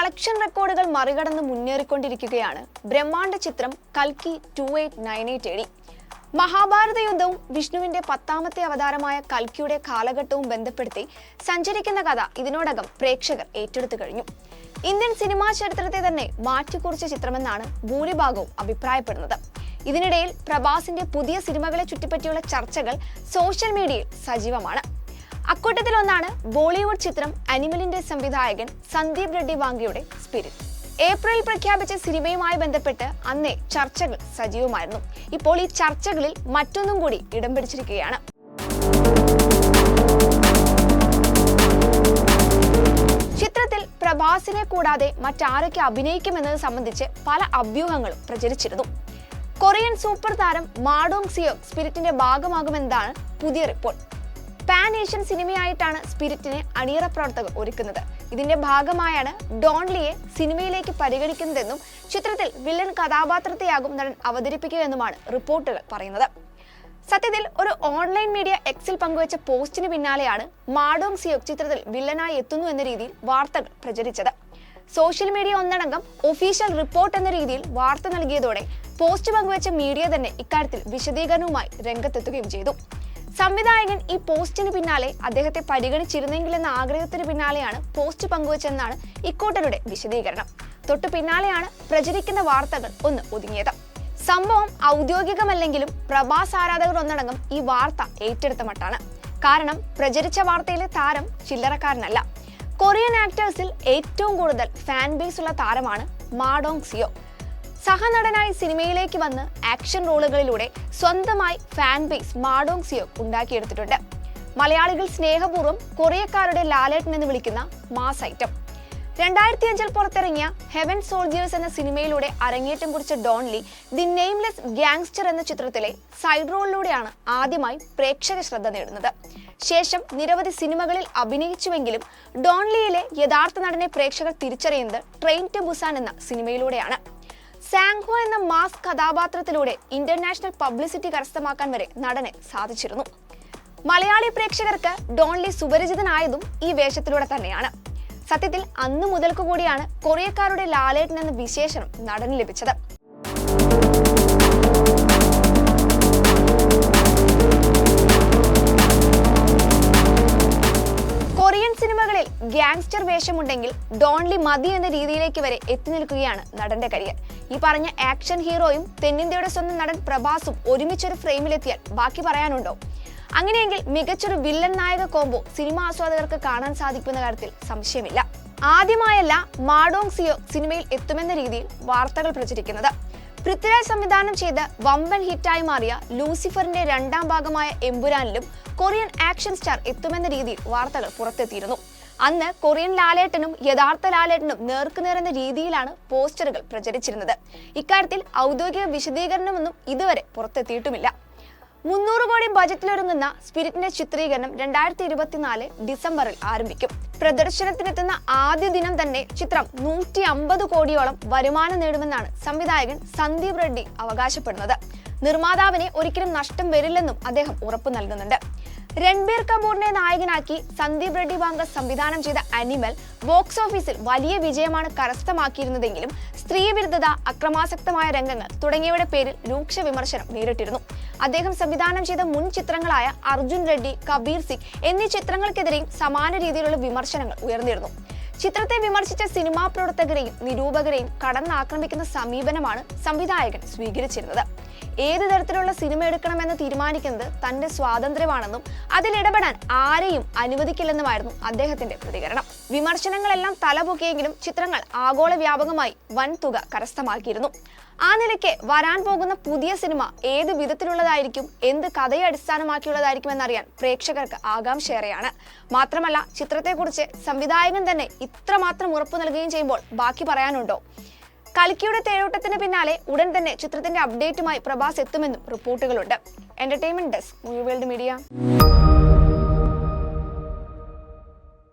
Collection റെക്കോർഡുകൾ മറികടന്ന് മുന്നേറിക്കൊണ്ടിരിക്കുകയാണ് ബ്രഹ്മാണ്ഡ ചിത്രം കൽക്കി 2898 AD. മഹാഭാരത യുദ്ധവും വിഷ്ണുവിന്റെ 10ാമത്തെ അവതാരമായ കൽക്കിയുടെ കാലഘട്ടവും ബന്ധപ്പെടുത്തി സഞ്ചരിക്കുന്ന കഥ ഇതിനോടകം പ്രേക്ഷകർ ഏറ്റെടുത്തു കഴിഞ്ഞു. ഇന്ത്യൻ സിനിമാ ചരിത്രത്തെ തന്നെ മാറ്റിക്കുറിച്ച ചിത്രമെന്നാണ് ഭൂരിഭാഗവും അഭിപ്രായപ്പെടുന്നത്. ഇതിനിടയിൽ പ്രഭാസിന്റെ പുതിയ സിനിമകളെ ചുറ്റിപ്പറ്റിയുള്ള ചർച്ചകൾ സോഷ്യൽ മീഡിയയിൽ സജീവമാണ്. അക്കൂട്ടത്തിലൊന്നാണ് ബോളിവുഡ് ചിത്രം അനിമലിന്റെ സംവിധായകൻ സന്ദീപ് റെഡ്ഡി വാങ്കയുടെ സ്പിരിറ്റ്. ഏപ്രിലിൽ പ്രഖ്യാപിച്ച സിനിമയുമായി ബന്ധപ്പെട്ട് അന്നേ ചർച്ചകൾ സജീവമായിരുന്നു. ഇപ്പോൾ ഈ ചർച്ചകളിൽ മറ്റൊന്നും കൂടി ഇടം പിടിച്ചിരിക്കുകയാണ്. ചിത്രത്തിൽ പ്രഭാസിനെ കൂടാതെ മറ്റാരൊക്കെ അഭിനയിക്കുമെന്നത് സംബന്ധിച്ച് പല അഭ്യൂഹങ്ങളും പ്രചരിച്ചിരുന്നു. കൊറിയൻ സൂപ്പർ താരം മാ ഡോങ് സിയോക് സ്പിരിറ്റിന്റെ ഭാഗമാകുമെന്നാണ് പുതിയ റിപ്പോർട്ട്. പാൻ ഏഷ്യൻ സിനിമയായിട്ടാണ് സ്പിരിറ്റിനെ അണിയറ പ്രവർത്തകർ ഒരുക്കുന്നത്. ഇതിന്റെ ഭാഗമായാണ് ഡോൺ ലിയെ സിനിമയിലേക്ക് പരിഗണിക്കുന്നതെന്നും ചിത്രത്തിൽ വില്ലൻ കഥാപാത്രത്തെയാകും നടൻ അവതരിപ്പിക്കുകയെന്നുമാണ് റിപ്പോർട്ടുകൾ പറയുന്നത്. സത്യത്തിൽ ഒരു ഓൺലൈൻ മീഡിയ എക്സിൽ പങ്കുവച്ച പോസ്റ്റിന് പിന്നാലെയാണ് മാ ഡോങ് സിയോക് ചിത്രത്തിൽ വില്ലനായി എത്തുന്നു എന്ന രീതിയിൽ വാർത്തകൾ പ്രചരിച്ചത്. സോഷ്യൽ മീഡിയ ഒന്നടങ്കം ഒഫീഷ്യൽ റിപ്പോർട്ട് എന്ന രീതിയിൽ വാർത്ത നൽകിയതോടെ പോസ്റ്റ് പങ്കുവച്ച മീഡിയ തന്നെ ഇക്കാര്യത്തിൽ വിശദീകരണവുമായി രംഗത്തെത്തുകയും ചെയ്തു. സംവിധായകൻ ഈ പോസ്റ്റിന് പിന്നാലെ അദ്ദേഹത്തെ പരിഗണിച്ചിരുന്നെങ്കിലെന്ന ആഗ്രഹത്തിന് പിന്നാലെയാണ് പോസ്റ്റ് പങ്കുവച്ചെന്നാണ് ഇക്കൂട്ടരുടെ വിശദീകരണം. തൊട്ടു പിന്നാലെയാണ് പ്രചരിക്കുന്ന വാർത്തകൾ ഒന്ന് ഒതുങ്ങിയത്. സംഭവം ഔദ്യോഗികമല്ലെങ്കിലും പ്രഭാസ് ആരാധകർ ഒന്നടങ്കം ഈ വാർത്ത ഏറ്റെടുത്ത മട്ടാണ്. കാരണം പ്രചരിച്ച വാർത്തയിലെ താരം ചില്ലറക്കാരനല്ല. കൊറിയൻ ആക്ടേഴ്സിൽ ഏറ്റവും കൂടുതൽ ഫാൻ ബേസ് ഉള്ള താരമാണ് മാ ഡോങ് സിയോക്. സഹനടനായി സിനിമയിലേക്ക് വന്ന് ആക്ഷൻ റോളുകളിലൂടെ സ്വന്തമായി ഫാൻ ബേസ് മാ ഡോങ് സിയോക് ഉണ്ടാക്കിയെടുത്തിട്ടുണ്ട്. മലയാളികൾ സ്നേഹപൂർവ്വം കൊറിയക്കാരുടെ ലാലേട്ടൻ എന്ന് വിളിക്കുന്ന മാസ് ഐറ്റം. 2005 പുറത്തിറങ്ങിയ ഹെവൻ സോൾജിയേഴ്സ് എന്ന സിനിമയിലൂടെ അരങ്ങേറ്റം കുറിച്ച ഡോൺ ലി ദി നെയിംലെസ് ഗ്യാങ്സ്റ്റർ എന്ന ചിത്രത്തിലെ സൈഡ് റോളിലൂടെയാണ് ആദ്യമായി പ്രേക്ഷക ശ്രദ്ധ നേടുന്നത്. ശേഷം നിരവധി സിനിമകളിൽ അഭിനയിച്ചുവെങ്കിലും ഡോൺ ലിയിലെ യഥാർത്ഥ നടനെ പ്രേക്ഷകർ തിരിച്ചറിയുന്നത് ട്രെയിൻ ടു ബുസാൻ എന്ന സിനിമയിലൂടെയാണ്. സാങ്ഹോ എന്ന മാസ് കഥാപാത്രത്തിലൂടെ ഇന്റർനാഷണൽ പബ്ലിസിറ്റി കരസ്ഥമാക്കാൻ വരെ നടനെ സാധിച്ചിരുന്നു. മലയാളി പ്രേക്ഷകർക്ക് ഡോൺ ലി സുപരിചിതനായതും ഈ വേഷത്തിലൂടെ തന്നെയാണ്. സത്യത്തിൽ അന്നു മുതൽക്കു കൂടിയാണ് കൊറിയക്കാരുടെ ലാലേട്ടൻ എന്ന വിശേഷണം നടന് ലഭിച്ചത്. കൊറിയൻ സിനിമകളിൽ ഗ്യാങ്സ്റ്റർ വേഷമുണ്ടെങ്കിൽ ഡോൺ ലി മതി എന്ന രീതിയിലേക്ക് വരെ എത്തി നിൽക്കുകയാണ് നടന്റെ കരിയർ. ഈ പറഞ്ഞ ആക്ഷൻ ഹീറോയും തെന്നിന്ത്യയുടെ സ്വന്തം നടൻ പ്രഭാസും ഒരുമിച്ചൊരു ഫ്രെയിമിലെത്തിയാൽ ബാക്കി പറയാനുണ്ടോ? അങ്ങനെയെങ്കിൽ മികച്ചൊരു വില്ലൻ നായക കോംബോ സിനിമാ ആസ്വാദകർക്ക് കാണാൻ സാധിക്കുമെന്ന കാര്യത്തിൽ സംശയമില്ല. ആദ്യമായല്ല മാ ഡോങ് സിയോക് സിനിമയിൽ എത്തുമെന്ന രീതിയിൽ വാർത്തകൾ പ്രചരിക്കുന്നത്. പൃഥ്വിരാജ് സംവിധാനം ചെയ്ത് വമ്പൻ ഹിറ്റായി മാറിയ ലൂസിഫറിന്റെ 2ാം ഭാഗമായ എമ്പുരാനിലും കൊറിയൻ ആക്ഷൻ സ്റ്റാർ എത്തുമെന്ന രീതിയിൽ വാർത്തകൾ പുറത്തെത്തിയിരുന്നു. അന്ന് കൊറിയൻ ലാലേട്ടനും യഥാർത്ഥ ലാലേട്ടനും നേർക്കുനേർ എന്ന രീതിയിലാണ് പോസ്റ്ററുകൾ പ്രചരിച്ചിരുന്നത്. ഇക്കാര്യത്തിൽ ഔദ്യോഗിക വിശദീകരണമൊന്നും ഇതുവരെ പുറത്തെത്തിയിട്ടുമില്ല. 300 കോടി ബജറ്റിലൊരുങ്ങുന്ന സ്പിരിറ്റിന്റെ ചിത്രീകരണം 2024 ഡിസംബറിൽ ആരംഭിക്കും. പ്രദർശനത്തിനെത്തുന്ന ആദ്യ ദിനം തന്നെ ചിത്രം 150 കോടിയോളം വരുമാനം നേടുമെന്നാണ് സംവിധായകൻ സന്ദീപ് റെഡ്ഡി അവകാശപ്പെടുന്നത്. നിർമ്മാതാവിനെ ഒരിക്കലും നഷ്ടം വരില്ലെന്നും അദ്ദേഹം ഉറപ്പു നൽകുന്നുണ്ട്. രൺബീർ കപൂറിനെ നായകനാക്കി സന്ദീപ് റെഡ്ഡി വാങ്ക സംവിധാനം ചെയ്ത അനിമൽ ബോക്സ് ഓഫീസിൽ വലിയ വിജയമാണ് കരസ്ഥമാക്കിയിരുന്നതെങ്കിലും സ്ത്രീവിരുദ്ധത, അക്രമാസക്തമായ രംഗങ്ങൾ തുടങ്ങിയവയുടെ പേരിൽ രൂക്ഷ വിമർശനം നേരിട്ടിരുന്നു. അദ്ദേഹം സംവിധാനം ചെയ്ത മുൻ ചിത്രങ്ങളായ അർജുൻ റെഡ്ഡി, കബീർ സിംഗ് എന്നീ ചിത്രങ്ങൾക്കെതിരെയും സമാന രീതിയിലുള്ള വിമർശനങ്ങൾ ഉയർന്നിരുന്നു. ചിത്രത്തെ വിമർശിച്ച സിനിമാ പ്രവർത്തകരെയും നിരൂപകരെയും കടന്നാക്രമിക്കുന്ന സമീപനമാണ് സംവിധായകൻ സ്വീകരിച്ചിരുന്നത്. ഏത് തരത്തിലുള്ള സിനിമ എടുക്കണമെന്ന് തീരുമാനിക്കുന്നത് തന്റെ സ്വാതന്ത്ര്യമാണെന്നും അതിലിടപെടാൻ ആരെയും അനുവദിക്കില്ലെന്നുമായിരുന്നു അദ്ദേഹത്തിന്റെ പ്രതികരണം. വിമർശനങ്ങളെല്ലാം തലപൊക്കിയെങ്കിലും ചിത്രങ്ങൾ ആഗോള വ്യാപകമായി വൻ തുക കരസ്ഥമാക്കിയിരുന്നു. ആ നിലയ്ക്ക് വരാൻ പോകുന്ന പുതിയ സിനിമ ഏത് വിധത്തിലുള്ളതായിരിക്കും, എന്ത് കഥയെ അടിസ്ഥാനമാക്കിയുള്ളതായിരിക്കും എന്നറിയാൻ പ്രേക്ഷകർക്ക് ആകാംക്ഷയേറെയാണ്. മാത്രമല്ല ചിത്രത്തെക്കുറിച്ച് സംവിധായകൻ തന്നെ ഇത്രമാത്രം ഉറപ്പു നൽകുകയും ചെയ്യുമ്പോൾ ബാക്കി പറയാനുണ്ടോ? കൽക്കിയുടെ തേരോട്ടത്തിന് പിന്നാലെ ഉടൻ തന്നെ ചിത്രത്തിന്റെ അപ്ഡേറ്റുമായി പ്രഭാസ് എത്തുമെന്നും റിപ്പോർട്ടുകളുണ്ട്. Entertainment desk, movie world media.